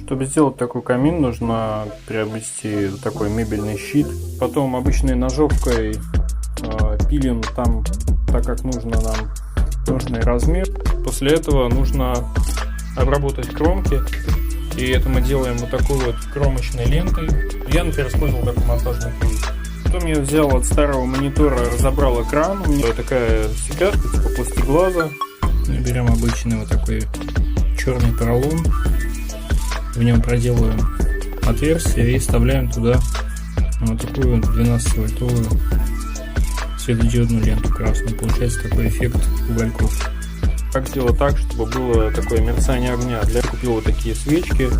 Чтобы сделать такой камин, нужно приобрести такой мебельный щит. Потом обычной ножовкой пилим там, так как нужно нам нужный размер. После этого нужно обработать кромки. И это мы делаем вот такой вот кромочной лентой. Я, например, использовал такой монтажный клей. Потом я взял от старого монитора, разобрал экран. У меня такая стекляшка, типа пластиглаза. Берем обычный вот такой черный поролон. В нем проделываем отверстие и вставляем туда вот такую 12-вольтовую светодиодную ленту красную. Получается такой эффект угольков. Как сделать так, чтобы было такое мерцание огня? Я купил вот такие свечки.